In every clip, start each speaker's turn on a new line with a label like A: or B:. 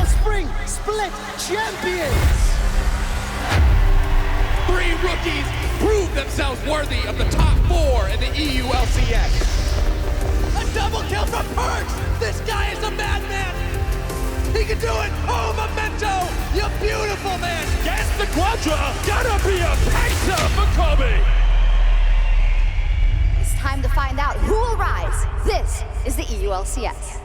A: Spring Split champions!
B: 3 rookies prove themselves worthy of the top 4 in the EU LCS.
A: A double kill from Perks! This guy is a madman! He can do it! Oh, Memento! You beautiful man!
B: Guess the Quadra gonna be a pacer for Kobe!
C: It's time to find out who will rise. This is the EU LCS.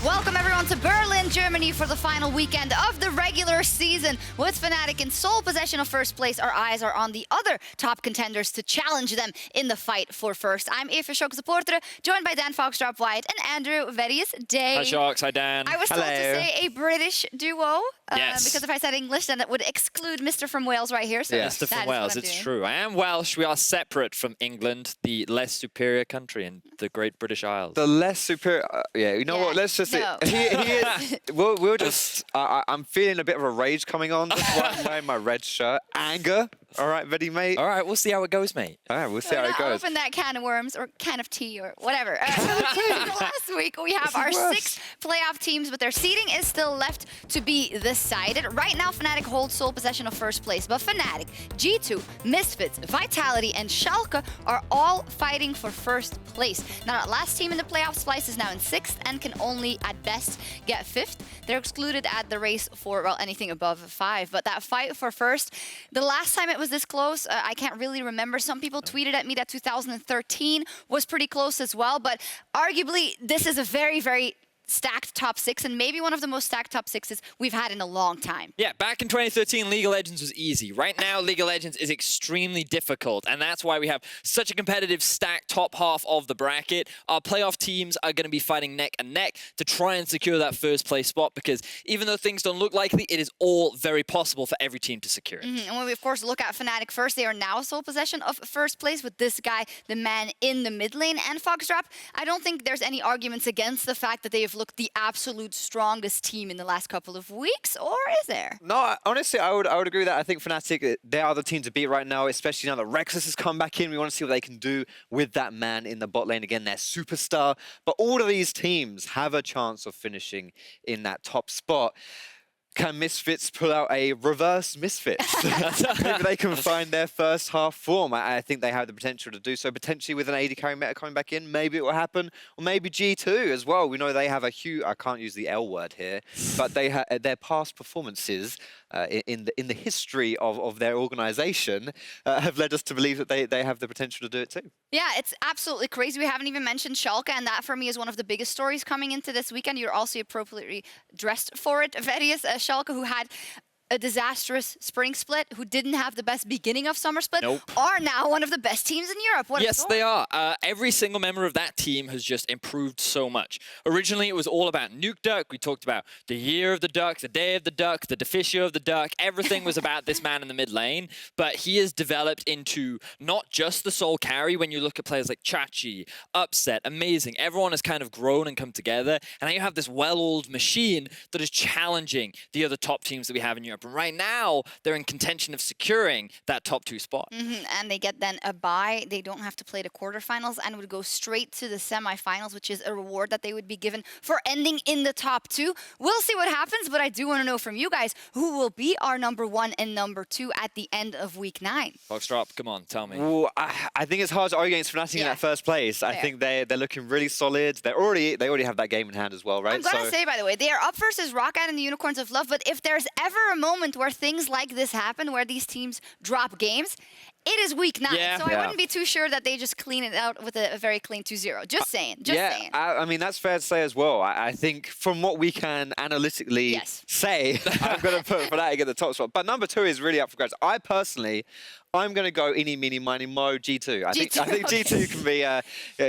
C: Welcome everyone to Berlin, Germany for the final weekend of the regular season. With Fnatic in sole possession of first place, our eyes are on the other top contenders to challenge them in the fight for first. I'm Sjokz supporter, joined by Dan Foxdrop White and Andrew Vedius Day.
D: Hi Sjokz, hi Dan.
C: I was told to say a British duo,
D: yes.
C: Because if I said English, then it would exclude Mr. from Wales right here. So
D: Mr. from Wales, it's true. I am Welsh. We are separate from England, the less superior country in the Great British Isles.
E: The less superior, yeah. You know what? Let's just.
C: No.
E: He is. We'll just. I'm feeling a bit of a rage coming on. That's why I'm wearing my red shirt. Anger. All right, ready, mate.
D: All right, we'll see how it goes, mate.
E: All right, we'll see how it goes.
C: Open that can of worms or can of tea or whatever. Last week we have our 6 playoff teams, but their seeding is still left to be decided. Right now, Fnatic holds sole possession of first place, but Fnatic, G2, Misfits, Vitality, and Sjokz are all fighting for first place. Now, that last team in the playoff Splice is now in 6th and can only, at best, get 5th. They're excluded at the race for, well, anything above 5. But that fight for first, the last time it was this close, I can't really remember. Some people tweeted at me that 2013 was pretty close as well, but arguably this is a very, very stacked top 6 and maybe one of the most stacked top 6s we've had in a long time.
D: Yeah, back in 2013, League of Legends was easy. Right now, League of Legends is extremely difficult, and that's why we have such a competitive stacked top half of the bracket. Our playoff teams are going to be fighting neck and neck to try and secure that first place spot, because even though things don't look likely, it is all very possible for every team to secure it.
C: And when we, of course, look at Fnatic first, they are now sole possession of first place with this guy, the man in the mid lane. And Foxdrop, I don't think there's any arguments against the fact that they have looked the absolute strongest team in the last couple of weeks, or is there?
E: No, honestly, I would agree with that. I think Fnatic, they are the team to beat right now, especially now that Rexus has come back in. We want to see what they can do with that man in the bot lane. Again, they're superstar. But all of these teams have a chance of finishing in that top spot. Can Misfits pull out a reverse Misfits? Maybe they can find their first half form. I think they have the potential to do so, potentially with an AD carry meta coming back in. Maybe it will happen. Or maybe G2 as well. We know they have a huge, I can't use the L word here, but they their past performances in the history of their organization have led us to believe that they have the potential to do it too.
C: Yeah, it's absolutely crazy. We haven't even mentioned Sjokz, and that for me is one of the biggest stories coming into this weekend. You're also appropriately dressed for it. Vedius, Sjokz, who had a disastrous spring split, who didn't have the best beginning of summer split, are now one of the best teams in Europe.
D: Yes, they are. Every single member of that team has just improved so much. Originally, it was all about Nuke Duck. We talked about the year of the duck, the day of the duck, the deficio of the duck. Everything was about this man in the mid lane, but he has developed into not just the sole carry. When you look at players like Chachi, Upset, Amazing, everyone has kind of grown and come together, and now you have this well-oiled machine that is challenging the other top teams that we have in Europe. And right now, they're in contention of securing that top 2 spot.
C: And they get then a bye. They don't have to play the quarterfinals and would go straight to the semifinals, which is a reward that they would be given for ending in the top 2. We'll see what happens, but I do want to know from you guys who will be our number 1 and number 2 at the end of week 9.
D: Foxdrop, come on, tell me.
E: Ooh, I think it's hard to argue against Fnatic in that first place. I think they're looking really solid. They already have that game in hand as well, right?
C: I'm gonna say, by the way, they are up versus Rocket and the Unicorns of Love, but if there's ever a moment where things like this happen, where these teams drop games, it is week 9, so I wouldn't be too sure that they just clean it out with a very clean 2-0. Just saying. Just saying.
E: I mean, that's fair to say as well. I think from what we can analytically say, I'm going to put Fnatic at the top spot. But number 2 is really up for grabs. I personally, I'm going to go eeny, meeny, miny, mo, G2. I think G2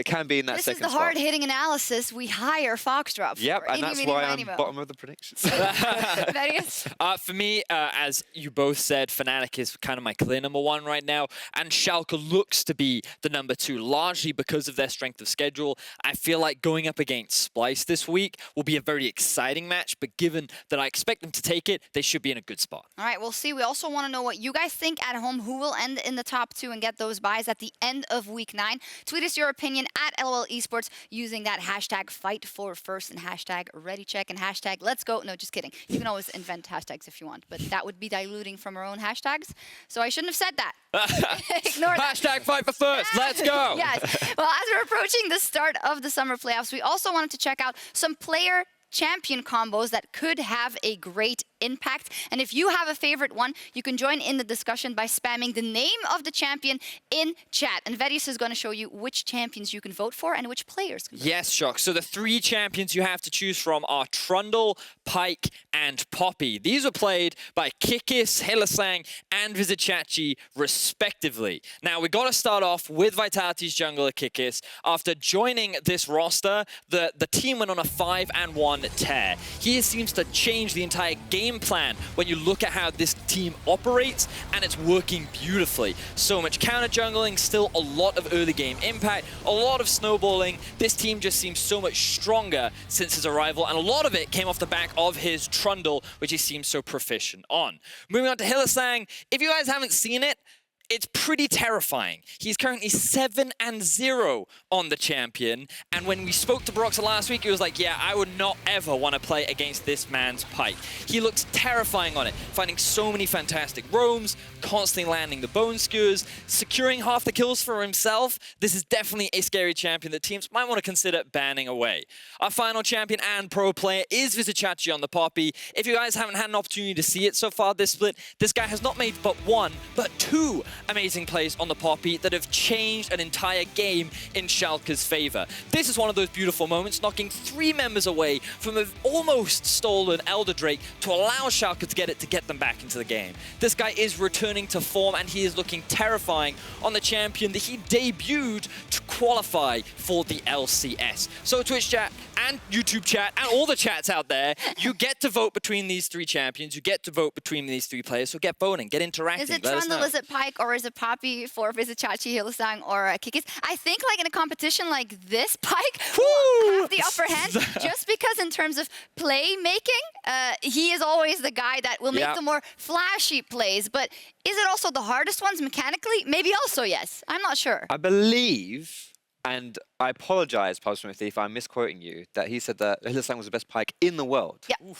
E: can be in that second spot. This is
C: the hard-hitting analysis. We hire Foxdrop.
E: Yep, and that's why I'm bottom of the predictions.
C: Vedius?
D: For me, as you both said, Fnatic is kind of my clear number 1 right now. now, and Schalke looks to be the number 2, largely because of their strength of schedule. I feel like going up against Splice this week will be a very exciting match, but given that I expect them to take it, they should be in a good spot.
C: All right, we'll see. We also want to know what you guys think at home. Who will end in the top 2 and get those buys at the end of week 9? Tweet us your opinion at LOL Esports using that hashtag #FightForFirst and hashtag ReadyCheck and hashtag Let's Go. No, just kidding. You can always invent hashtags if you want, but that would be diluting from our own hashtags. So I shouldn't have said that. Ignore that.
D: Hashtag fight for first. Let's go.
C: Yes. Well, as we're approaching the start of the summer playoffs, we also wanted to check out some player champion combos that could have a great impact. And if you have a favorite one, you can join in the discussion by spamming the name of the champion in chat. And Vedius is going to show you which champions you can vote for and which players can vote.
D: Yes, Sjokz. So the 3 champions you have to choose from are Trundle, Pyke, and Poppy. These were played by Kikis, Hylissang, and Vizicachi, respectively. Now, we got to start off with Vitality's jungler Kikis. After joining this roster, the team went on a 5-1 tear. He seems to change the entire game plan when you look at how this team operates, and it's working beautifully. So much counter jungling, still a lot of early game impact, a lot of snowballing. This team just seems so much stronger since his arrival, and a lot of it came off the back of his Trundle, which he seems so proficient on. Moving on to Hylissang, if you guys haven't seen it, it's pretty terrifying. He's currently 7-0 on the champion, and when we spoke to Broxah last week, he was like, yeah, I would not ever want to play against this man's Pyke. He looks terrifying on it, finding so many fantastic roams, constantly landing the bone skewers, securing half the kills for himself. This is definitely a scary champion that teams might want to consider banning away. Our final champion and pro player is Vizicachi on the Poppy. If you guys haven't had an opportunity to see it so far this split, this guy has not made but 1, but 2 amazing plays on the Poppy that have changed an entire game in Schalke's favor. This is one of those beautiful moments, knocking 3 members away from an almost stolen Elder Drake to allow Schalke to get them back into the game. This guy is returning to form, and he is looking terrifying on the champion that he debuted to qualify for the LCS. So Twitch chat and YouTube chat and all the chats out there, you get to vote between these 3 champions, you get to vote between these 3 players, so get voting, get interacting.
C: Is it Trundle, is it Pyke, or is it Poppy for Vizicachi, Hylissang, or Kikis? I think like in a competition like this, Pyke will have the upper hand, just because in terms of playmaking, he is always the guy that will make the more flashy plays. But is it also the hardest ones mechanically? Maybe also, yes. I'm not sure.
E: I believe, and I apologize, Pulse-Smith, if I'm misquoting you, that he said that Hylissang was the best Pyke in the world.
C: Yeah.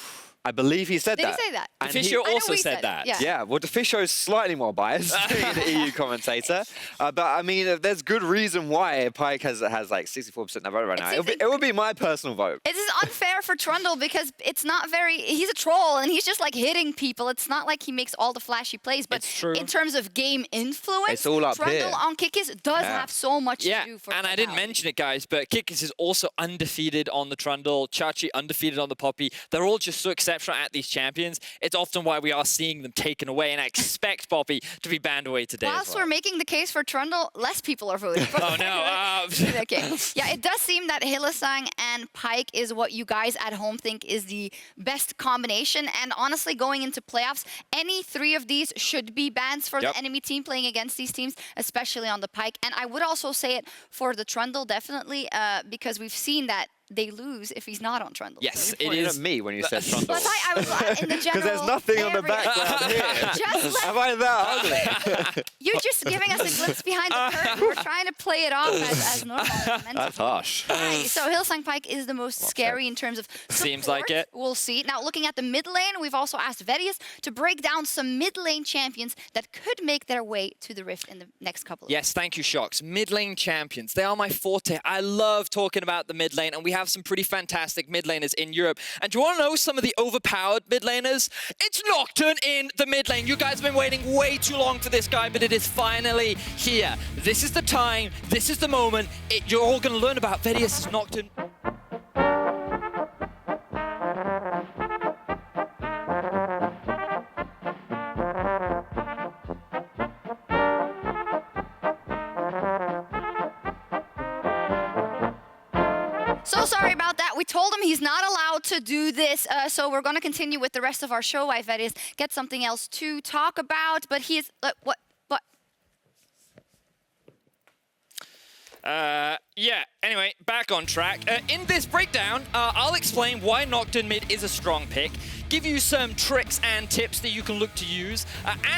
E: I believe he said
C: Did
E: that.
C: he say that?
E: And
D: Fisher
C: I know
D: also
C: we
D: said that.
C: Yeah.
E: Yeah, well, Fisher is slightly more biased being the EU commentator. But I mean, there's good reason why Pyke has like 64% of the vote right now. It would be my personal vote.
C: It is unfair for Trundle because it's not very... He's a troll, and he's just like hitting people. It's not like he makes all the flashy plays, but
D: It's true.
C: in terms of game influence,
E: It's all up
C: Trundle
E: here.
C: on Kikis does have so much to do for
D: and I didn't mention it, guys, but Kikis is also undefeated on the Trundle, Chachi undefeated on the Poppy. They're all just so exceptional at these champions. It's often why we are seeing them taken away, and I expect Poppy to be banned away today.
C: Whilst we're making the case for Trundle, less people are voting for
D: Oh, no.
C: Okay. Yeah, it does seem that Hylissang and Pyke is what you guys at home think is the best combination. And honestly, going into playoffs, any 3 of these should be bans for the enemy team playing against these teams, especially on the Pyke. And I would also say it for the Trundle, definitely, because we've seen that they lose if he's not on Trundle.
E: So
D: Yes,
E: you
D: it
E: pointed
D: is.
E: at me when you said Trundle.
C: Plus, I was in the general
E: Because there's nothing on the
C: area.
E: background here.
C: Just
E: Am I that ugly?
C: You're just giving us a glimpse behind the curtain. We're trying to play it off as normal.
E: That's harsh.
C: Right, so Hylissang Pyke is the most scary in terms of support.
D: Seems like it.
C: We'll see. Now, looking at the mid lane, we've also asked Vedius to break down some mid lane champions that could make their way to the Rift in the next couple of
D: Yes, thank you, Sjokz. Mid lane champions. They are my forte. I love talking about the mid lane, and we have some pretty fantastic mid laners in Europe. And do you want to know some of the overpowered mid laners? It's Nocturne in the mid lane. You guys have been waiting way too long for this guy, but it is finally here. This is the time. This is the moment. You're all going to learn about Vedius' Nocturne.
C: So sorry about that. We told him he's not allowed to do this, so we're going to continue with the rest of our show. I Vedius get something else to talk about, but he is... what?
D: Yeah, anyway, back on track. In this breakdown, I'll explain why Nocturne mid is a strong pick, give you some tricks and tips that you can look to use,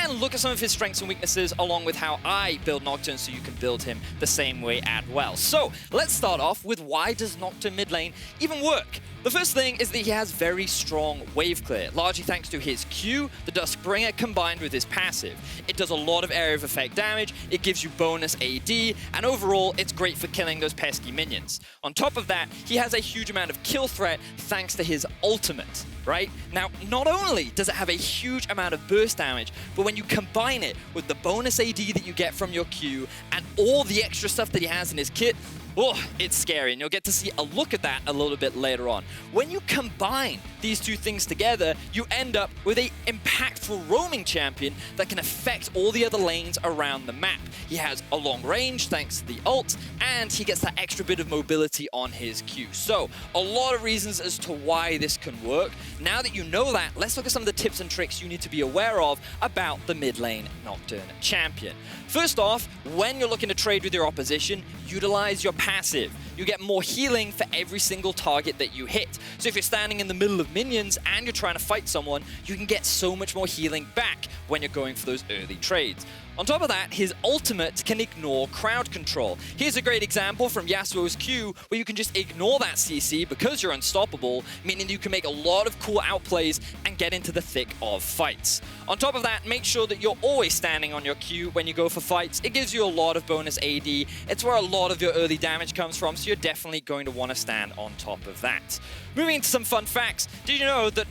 D: and look at some of his strengths and weaknesses along with how I build Nocturne so you can build him the same way as well. So, let's start off with why does Nocturne mid lane even work? The first thing is that he has very strong wave clear, largely thanks to his Q, the Duskbringer, combined with his passive. It does a lot of area of effect damage, it gives you bonus AD, and overall, it's great for killing those pesky minions. On top of that, he has a huge amount of kill threat thanks to his ultimate, right? Now, not only does it have a huge amount of burst damage, but when you combine it with the bonus AD that you get from your Q and all the extra stuff that he has in his kit, oh, it's scary, and you'll get to see a look at that a little bit later on. When you combine these two things together, you end up with an impactful roaming champion that can affect all the other lanes around the map. He has a long range thanks to the ult, and he gets that extra bit of mobility on his Q. So, a lot of reasons as to why this can work. Now that you know that, let's look at some of the tips and tricks you need to be aware of about the mid lane Nocturne champion. First off, when you're looking to trade with your opposition, utilize your passive. You get more healing for every single target that you hit. So if you're standing in the middle of minions and you're trying to fight someone, you can get so much more healing back when you're going for those early trades. On top of that, his ultimate can ignore crowd control. Here's a great example from Yasuo's Q, where you can just ignore that CC because you're unstoppable, meaning you can make a lot of cool outplays and get into the thick of fights. On top of that, make sure that you're always standing on your Q when you go for fights. It gives you a lot of bonus AD. It's where a lot of your early damage comes from, so you're definitely going to want to stand on top of that. Moving into some fun facts, did you know that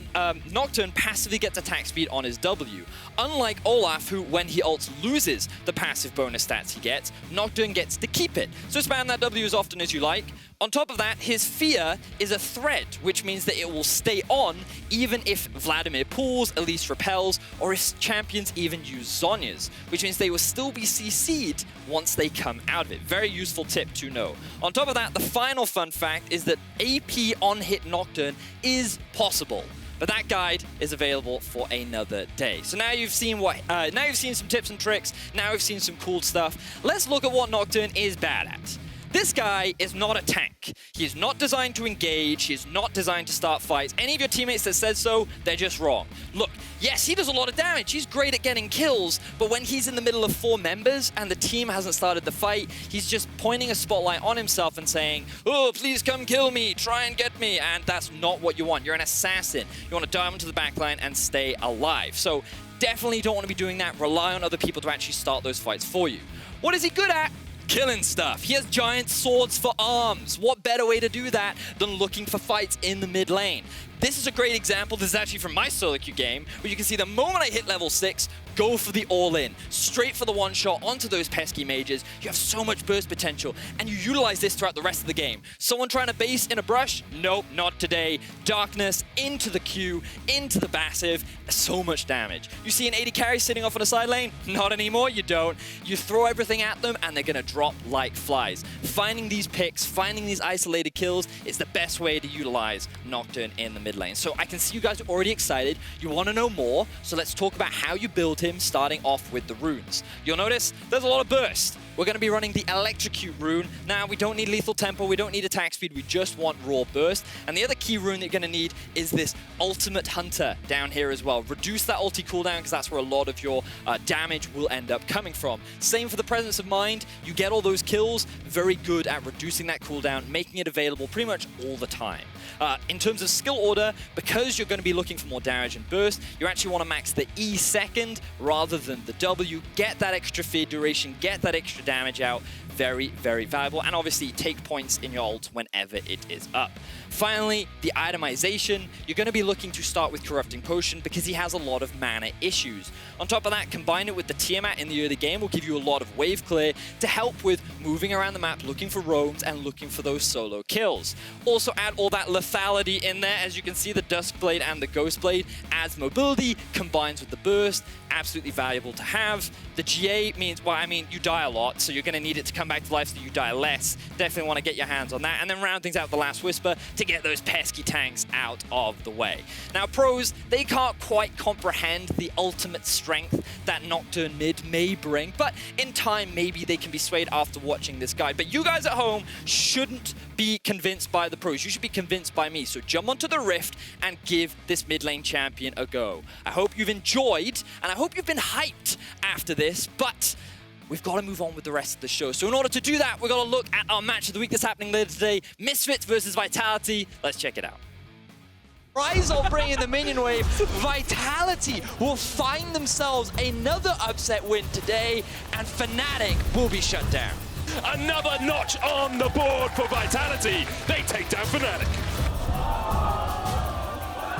D: Nocturne passively gets attack speed on his W? Unlike Olaf, who when he ults loses the passive bonus stats he gets, Nocturne gets to keep it. So spam that W as often as you like. On top of that, his fear is a thread, which means that it will stay on even if Vladimir pulls, Elise repels, or if champions even use Zhonya's, which means they will still be CC'd once they come out of it. Very useful tip to know. On top of that, the final fun fact is that AP on-hit Nocturne is possible. But that guide is available for another day. So now you've seen some tips and tricks. Now we've seen some cool stuff. Let's look at what Nocturne is bad at. This guy is not a tank. He is not designed to engage. He is not designed to start fights. Any of your teammates that said so, they're just wrong. Look, yes, he does a lot of damage. He's great at getting kills, but when he's in the middle of 4 members and the team hasn't started the fight, he's just pointing a spotlight on himself and saying, oh, please come kill me, try and get me, and that's not what you want. You're an assassin. You want to dive into the backline and stay alive. So definitely don't want to be doing that. Rely on other people to actually start those fights for you. What is he good at? Killing stuff. He has giant swords for arms. What better way to do that than looking for fights in the mid lane? This is a great example. This is actually from my solo queue game, where you can see the moment I hit level 6, go for the all-in. Straight for the one-shot onto those pesky mages. You have so much burst potential, and you utilize this throughout the rest of the game. Someone trying to base in a brush? Nope, not today. Darkness, into the Q, into the passive. So much damage. You see an 80 carry sitting off on a side lane? Not anymore, you don't. You throw everything at them, and they're going to drop like flies. Finding these picks, finding these isolated kills is the best way to utilize Nocturne in the mid lane. So I can see you guys are already excited. You want to know more, so let's talk about how you build him, starting off with the runes. You'll notice there's a lot of burst. We're going to be running the Electrocute rune. Now, we don't need Lethal Tempo, we don't need attack speed, we just want raw burst. And the other key rune that you're going to need is this Ultimate Hunter down here as well. Reduce that ulti cooldown, because that's where a lot of your damage will end up coming from. Same for the Presence of Mind. You get all those kills, very good at reducing that cooldown, making it available pretty much all the time. In terms of skill order, because you're going to be looking for more damage and burst, you actually want to max the E second rather than the W. Get that extra fear duration, get that extra damage out. Very, very valuable. And obviously, take points in your ult whenever it is up. Finally, the itemization. You're going to be looking to start with Corrupting Potion because he has a lot of mana issues. On top of that, combine it with the Tiamat in the early game will give you a lot of wave clear to help with moving around the map, looking for roams, and looking for those solo kills. Also add all that lethality in there. As you can see, the Duskblade and the Ghostblade adds mobility, combines with the burst. Absolutely valuable to have. The GA means, well, I mean, you die a lot, so you're going to need it to come come back to life so you die less. Definitely want to get your hands on that. And then round things out with the Last Whisper to get those pesky tanks out of the way. Now, pros, they can't quite comprehend the ultimate strength that Nocturne mid may bring, but in time, maybe they can be swayed after watching this guide. But you guys at home shouldn't be convinced by the pros. You should be convinced by me. So jump onto the Rift and give this mid lane champion a go. I hope you've enjoyed, and I hope you've been hyped after this, but we've got to move on with the rest of the show. So in order to do that, we're going to look at our match of the week that's happening later today. Misfits versus Vitality. Let's check it out.
F: Rise will bring in the minion wave. Vitality will find themselves another upset win today, and Fnatic will be shut down.
G: Another notch on the board for Vitality. They take down Fnatic.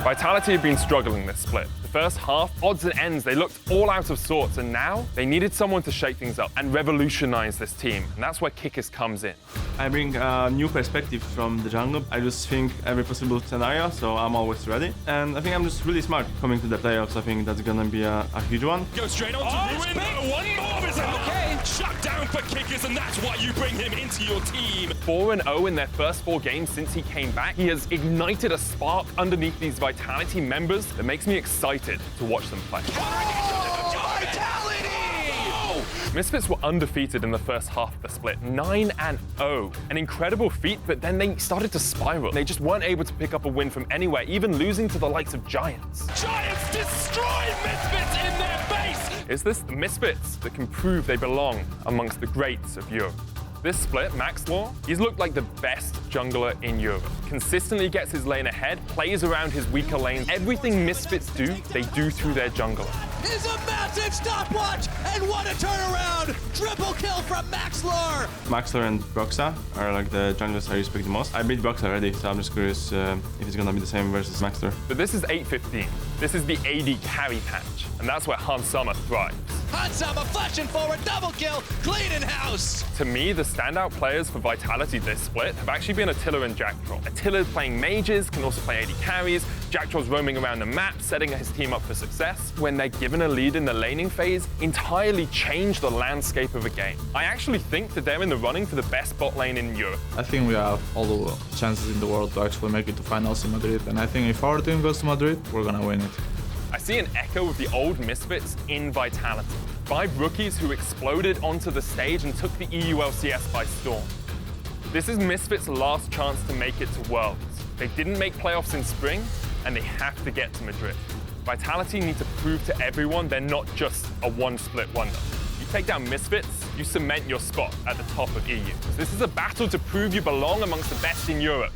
G: Vitality have been struggling this split. The first half, odds and ends, they looked all out of sorts, and now they needed someone to shake things up and revolutionize this team, and that's where Kikis comes in.
H: I bring a new perspective from the jungle. I just think every possible scenario, so I'm always ready. And I think I'm just really smart coming to the playoffs. I think that's gonna be a huge one.
G: Go straight on to Ruin. One more is okay. Shut down for Kikis, and that's why you bring him into your team.
I: 4-0 in their first 4 games since he came back. He has ignited a spark underneath these Vitality members that makes me excited to watch them play. Misfits were undefeated in the first half of the split, 9-0. An incredible feat, but then they started to spiral. They just weren't able to pick up a win from anywhere, even losing to the likes of Giants.
G: Giants destroy Misfits in their base!
I: Is this the Misfits that can prove they belong amongst the greats of Europe? This split, Maxlaw, he's looked like the best jungler in Europe. Consistently gets his lane ahead, plays around his weaker lanes. Everything Misfits do, they do through their jungler.
A: Is a massive stopwatch, and what a turnaround! Triple kill from Maxlaw!
H: Maxler and Broxa are like the junglers I respect the most. I beat Broxa already, so I'm just curious if it's gonna be the same versus Maxler.
I: But this is 8-15. This is the AD carry patch, and that's where Hans Sommer thrives.
A: Hansama flashing forward, double kill, clean in house!
I: To me, the standout players for Vitality this split have actually been Attila and Jacktroll. Attila playing mages, can also play AD carries. Jacktroll's roaming around the map, setting his team up for success. When they're given a lead in the laning phase, entirely change the landscape of a game. I actually think that they're in the running for the best bot lane in Europe.
J: I think we have all the chances in the world to actually make it to finals in Madrid, and I think if our team goes to Madrid, we're gonna win it.
I: I see an echo of the old Misfits in Vitality. 5 rookies who exploded onto the stage and took the EU LCS by storm. This is Misfits' last chance to make it to Worlds. They didn't make playoffs in spring, and they have to get to Madrid. Vitality need to prove to everyone they're not just a one-split wonder. You take down Misfits, you cement your spot at the top of EU. This is a battle to prove you belong amongst the best in Europe.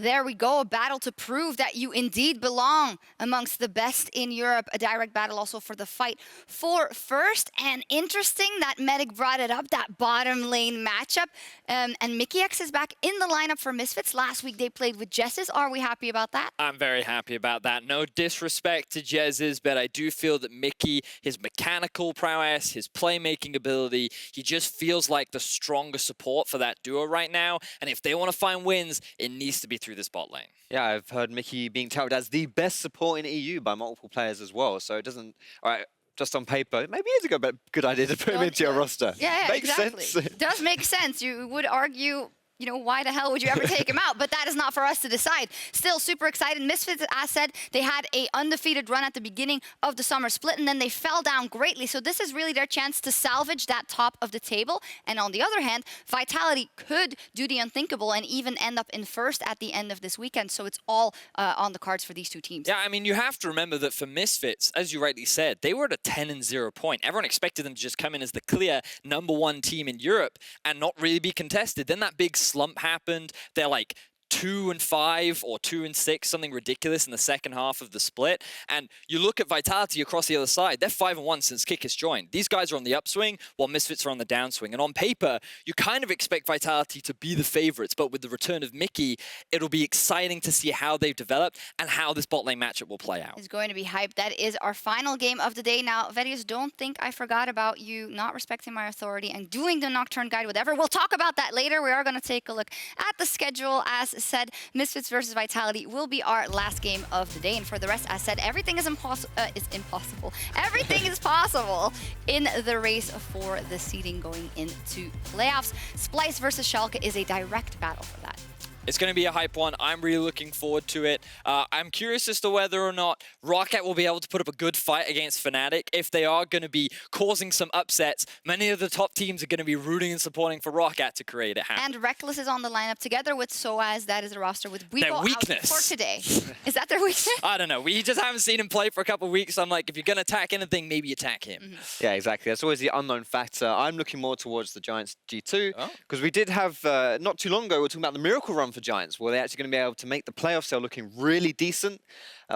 C: There we go, a battle to prove that you indeed belong amongst the best in Europe. A direct battle also for the fight for first. And interesting that Medic brought it up, that bottom lane matchup. And Mickey X is back in the lineup for Misfits. Last week they played with Jesses. Are we happy about that?
D: I'm very happy about that. No disrespect to Jez's, but I do feel that Mickey, his mechanical prowess, his playmaking ability, he just feels like the stronger support for that duo right now. And if they want to find wins, it needs to be through this bot lane.
E: Yeah, I've heard Mickey being touted as the best support in EU by multiple players as well. So it doesn't, all right, just on paper, maybe it's a good idea to put him into your roster.
C: Yeah,
E: Makes
C: exactly.
E: sense.
C: It does make sense. You would argue, you know, why the hell would you ever take him out? But that is not for us to decide. Still super excited. Misfits, as said, they had a undefeated run at the beginning of the summer split, and then they fell down greatly. So this is really their chance to salvage that top of the table. And on the other hand, Vitality could do the unthinkable and even end up in first at the end of this weekend. So it's all on the cards for these two teams.
D: Yeah, I mean, you have to remember that for Misfits, as you rightly said, they were at a 10-0 point. Everyone expected them to just come in as the clear #1 team in Europe and not really be contested. Then that big slump happened. They're like 2-5 or 2-6, something ridiculous in the second half of the split. And you look at Vitality across the other side, they're 5-1 since Kikis joined. These guys are on the upswing while Misfits are on the downswing. And on paper, you kind of expect Vitality to be the favorites, but with the return of Mickey, it'll be exciting to see how they've developed and how this bot lane matchup will play out.
C: It's going to be hyped. That is our final game of the day. Now, Vedius, don't think I forgot about you not respecting my authority and doing the Nocturne guide, whatever. We'll talk about that later. We are going to take a look at the schedule as said Misfits versus Vitality will be our last game of the day. And for the rest, as said, everything is impossible. Everything is possible in the race for the seeding going into playoffs. Splyce versus Sjokz is a direct battle for that.
D: It's going to be a hype one. I'm really looking forward to it. I'm curious as to whether or not Roccat will be able to put up a good fight against Fnatic. If they are going to be causing some upsets, many of the top teams are going to be rooting and supporting for Roccat to create it happen.
C: And Reckless is on the lineup together with Soaz. That is a roster with Weepo
D: Their weakness.
C: out for today. Is that their weakness?
D: I don't know. We just haven't seen him play for a couple of weeks. So I'm like, if you're going to attack anything, maybe attack him.
E: Yeah, exactly. That's always the unknown factor. I'm looking more towards the Giants G2 because we did have, not too long ago, we were talking about the miracle run for Giants, where they're actually going to be able to make the playoffs. They're looking really decent.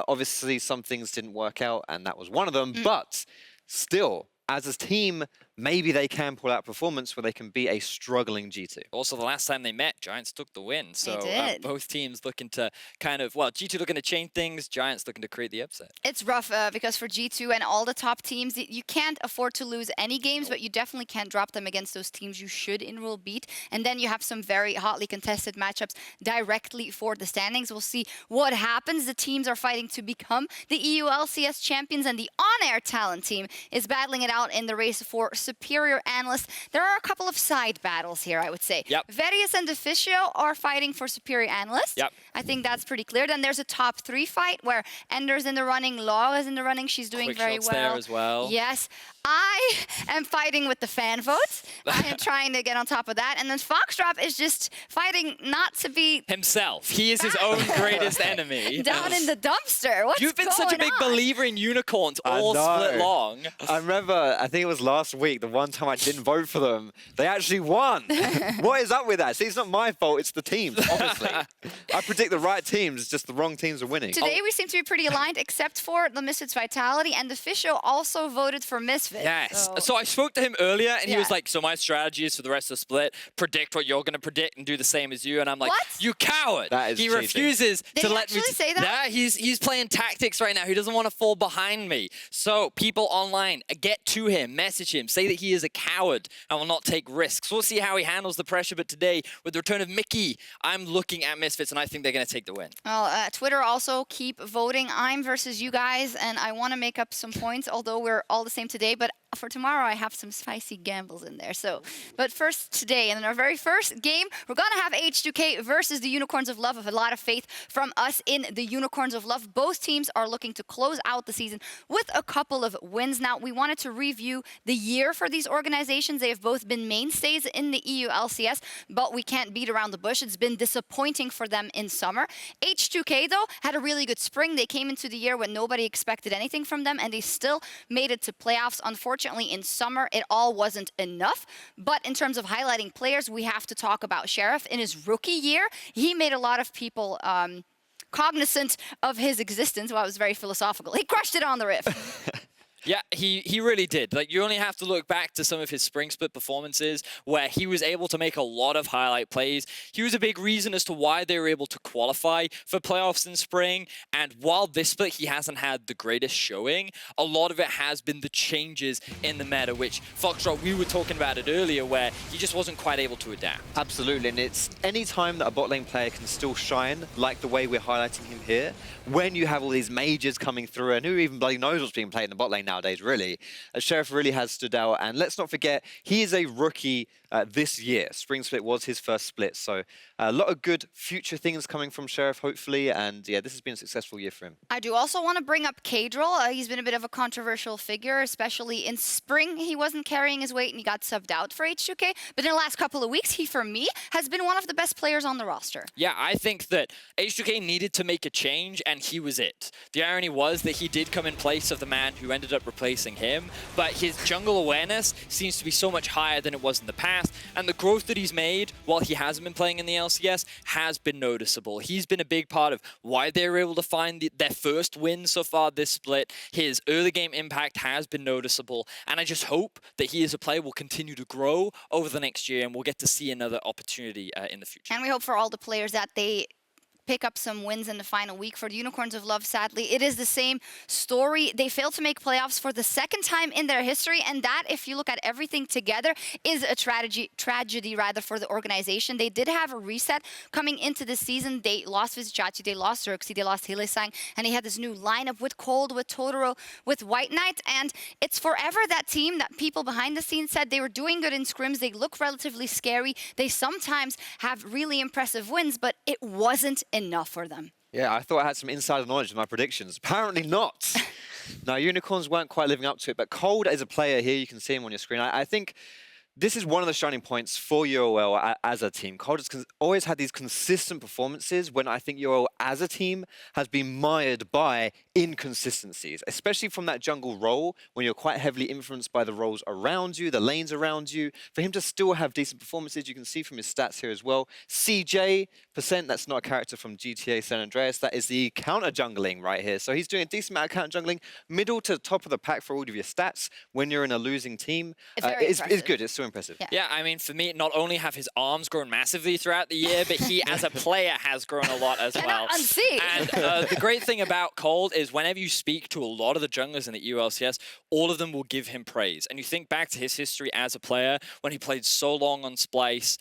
E: Obviously, some things didn't work out, and that was one of them. But still, as a team, maybe they can pull out performance where they can beat a struggling G2.
D: Also, the last time they met, Giants took the win. So
C: did.
D: both teams looking to kind of, well, G2 looking to change things, Giants looking to create the upset.
C: It's rough because for G2 and all the top teams, you can't afford to lose any games, but you definitely can't drop them against those teams you should in-rule beat. And then you have some very hotly contested matchups directly for the standings. We'll see what happens. The teams are fighting to become the EU LCS champions, and the on-air talent team is battling it out in the race for superior analyst. There are a couple of side battles here, I would say. Vedius and Deficio are fighting for superior analyst. I think that's pretty clear. Then there's a top 3 fight where Ender's in the running, Law is in the running. She's doing very well.
D: There as well.
C: Yes. I am fighting with the fan votes. I am trying to get on top of that. And then Foxdrop is just fighting not to be
D: himself. He is his own greatest enemy.
C: down in the dumpster. What's
D: You've been such a big believer in unicorns all split long.
E: I remember, I think it was last week, the one time I didn't vote for them, they actually won. What is up with that? See, it's not my fault, it's the teams, obviously. I predict the right teams, just the wrong teams are winning.
C: Today we seem to be pretty aligned, except for the Misfits Vitality, and Deficio also voted for Misfits.
D: Yes. So I spoke to him earlier, and he was like, so my strategy is for the rest of the split, predict what you're going to predict and do the same as you. And I'm like, you coward.
E: That is
D: he
E: cheating.
D: refuses
C: Did
D: to
C: he
D: let me...
C: actually say that?
D: Yeah, he's playing tactics right now. He doesn't want to fall behind me. So people online, get to him, message him, say that he is a coward and will not take risks. We'll see how he handles the pressure. But today, with the return of Mickey, I'm looking at Misfits, and I think they're going to take the win.
C: Well, Twitter also keep voting. I'm versus you guys, and I want to make up some points, although we're all the same today. But for tomorrow, I have some spicy gambles in there. So, but first today, and in our very first game, we're going to have H2K versus the Unicorns of Love, with a lot of faith from us in the Unicorns of Love. Both teams are looking to close out the season with a couple of wins. Now, we wanted to review the year for these organizations. They have both been mainstays in the EU LCS, but we can't beat around the bush. It's been disappointing for them in summer. H2K, though, had a really good spring. They came into the year when nobody expected anything from them, and they still made it to playoffs. Unfortunately, in summer, it all wasn't enough. But in terms of highlighting players, we have to talk about Sheriff. In his rookie year, he made a lot of people cognizant of his existence. Well, it was very philosophical. He crushed it on the riff.
D: Yeah, he really did. Like, you only have to look back to some of his spring split performances where he was able to make a lot of highlight plays. He was a big reason as to why they were able to qualify for playoffs in spring. And while this split he hasn't had the greatest showing, a lot of it has been the changes in the meta, which Foxdrop, we were talking about it earlier, where he just wasn't quite able to adapt.
E: Absolutely, and it's any time that a bot lane player can still shine, like the way we're highlighting him here, when you have all these majors coming through, and who even bloody knows what's being played in the bot lane nowadays, really. Sheriff really has stood out, and let's not forget, he is a rookie this year. Spring Split was his first split, so a lot of good future things coming from Sheriff, hopefully, and yeah, this has been a successful year for him.
C: I do also want to bring up Kadril. He's been a bit of a controversial figure, especially in spring. He wasn't carrying his weight, and he got subbed out for H2K, but in the last couple of weeks, he, for me, has been one of the best players on the roster.
D: Yeah, I think that H2K needed to make a change, and he was it. The irony was that he did come in place of the man who ended up replacing him, but his jungle awareness seems to be so much higher than it was in the past, and the growth that he's made while he hasn't been playing in the LCS has been noticeable. He's been a big part of why they were able to find their first win so far this split. His early game impact has been noticeable, and I just hope that he as a player will continue to grow over the next year, and we'll get to see another opportunity in the future.
C: And we hope for all the players that they pick up some wins in the final week. For the Unicorns of Love, sadly, it is the same story. They failed to make playoffs for the second time in their history, and that, if you look at everything together, is a tragedy rather for the organization. They did have a reset coming into the season. They lost Vizcachi, they lost Sjokz, they lost Hillesang, and they had this new lineup with Cold, with Totoro, with White Knight, and it's forever that team that people behind the scenes said they were doing good in scrims. They look relatively scary. They sometimes have really impressive wins, but it wasn't enough for them.
E: Yeah, I thought I had some insider knowledge in my predictions. Apparently not. No, Unicorns weren't quite living up to it, but Cold as a player here, you can see him on your screen. I think this is one of the shining points for UOL as a team. Cold has always had these consistent performances when I think UOL as a team has been mired by inconsistencies, especially from that jungle role when you're quite heavily influenced by the roles around you, the lanes around you. For him to still have decent performances, you can see from his stats here as well. CJ%, that's not a character from GTA San Andreas, that is the counter jungling right here. So he's doing a decent amount of counter jungling, middle to top of the pack for all of your stats when you're in a losing team. It's good, it's so impressive.
D: Yeah, I mean, for me, not only have his arms grown massively throughout the year, but he, as a player, has grown a lot as well. And the great thing about Cold is whenever you speak to a lot of the junglers in the EU LCS, all of them will give him praise. And you think back to his history as a player, when he played so long on Splice,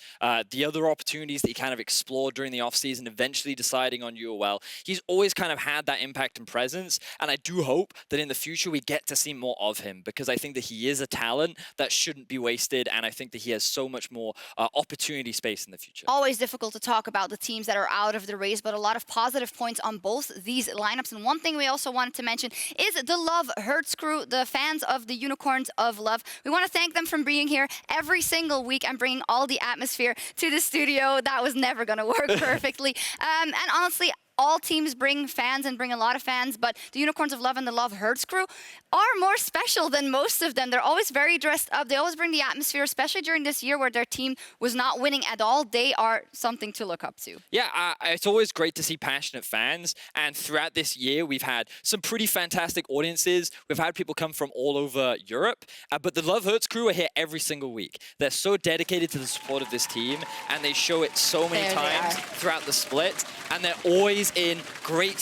D: the other opportunities that he kind of explored during the offseason, eventually deciding on UOL, he's always kind of had that impact and presence. And I do hope that in the future we get to see more of him, because I think that he is a talent that shouldn't be wasted. And I think that he has so much more opportunity space in the future.
C: Always difficult to talk about the teams that are out of the race, but a lot of positive points on both these lineups. And one thing we also wanted to mention is the Love Hertz crew, the fans of the Unicorns of Love. We want to thank them for being here every single week and bringing all the atmosphere to the studio. That was never going to work perfectly. And honestly, all teams bring fans and bring a lot of fans, but the Unicorns of Love and the Love Hertz crew are more special than most of them. They're always very dressed up. They always bring the atmosphere, especially during this year where their team was not winning at all. They are something to look up to.
D: Yeah, it's always great to see passionate fans. And throughout this year, we've had some pretty fantastic audiences. We've had people come from all over Europe. But the Love Hertz crew are here every single week. They're so dedicated to the support of this team, and they show it so many times throughout the split. And they're always in great,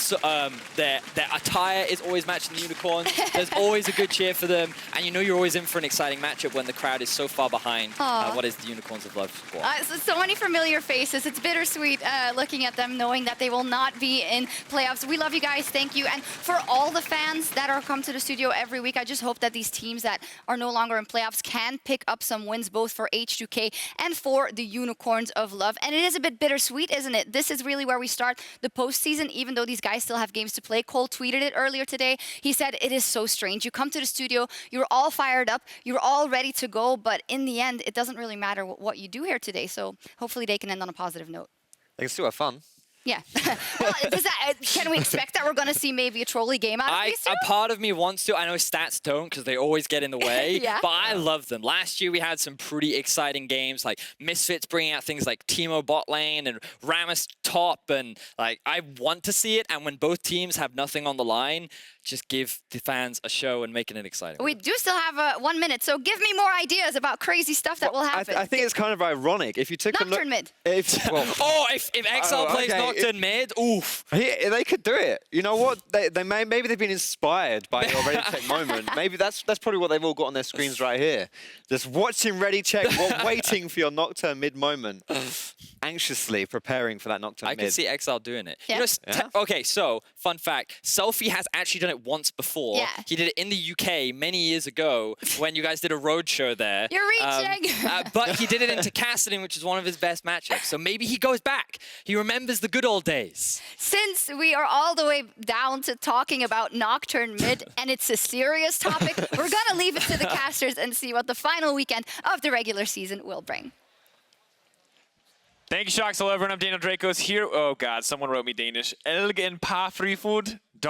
D: their attire is always matching the Unicorns. There's always a good cheer for them, and you know you're always in for an exciting matchup when the crowd is so far behind what is the Unicorns of Love squad.
C: So many familiar faces. It's bittersweet looking at them, knowing that they will not be in playoffs. We love you guys. Thank you. And for all the fans that are come to the studio every week, I just hope that these teams that are no longer in playoffs can pick up some wins, both for H2K and for the Unicorns of Love. And it is a bit bittersweet, isn't it? This is really where we start the postseason, even though these guys still have games to play. Cole tweeted it earlier today. He said, it is so strange. You come to the studio, you're all fired up, you're all ready to go, but in the end, it doesn't really matter what you do here today. So hopefully they can end on a positive note.
E: They can still have fun.
C: Yeah. Well, can we expect that we're going to see maybe a trolley game out of these two?
D: A part of me wants to. I know stats don't because they always get in the way, but I love them. Last year we had some pretty exciting games, like Misfits bringing out things like Teemo bot lane and Rammus top, and like I want to see it. And when both teams have nothing on the line, just give the fans a show and making it exciting.
C: We do still have 1 minute, so give me more ideas about crazy stuff that will happen.
E: I think it's kind of ironic. If you took
C: Nocturne
E: a look,
C: mid.
D: If XL plays Nocturne mid, oof.
E: They could do it. You know what? Maybe they've been inspired by your Ready Check moment. Maybe that's probably what they've all got on their screens right here. Just watching Ready Check, waiting for your Nocturne mid moment. Anxiously preparing for that Nocturne mid.
D: I can see XL doing it.
C: Yeah.
D: You know, okay, so fun fact: Selfie has actually done it once before.
C: Yeah.
D: He did it in the UK many years ago when you guys did a road show there.
C: You're reaching.
D: But he did it into Cassidy, which is one of his best matchups. So maybe he goes back. He remembers the good old days.
C: Since we are all the way down to talking about Nocturne mid, and it's a serious topic, we're going to leave it to the casters and see what the final weekend of the regular season will bring.
K: Thank you, Sjokz. Hello, everyone. I'm Daniel Dracos here. Oh, God, someone wrote me Danish. Elg en par frifod.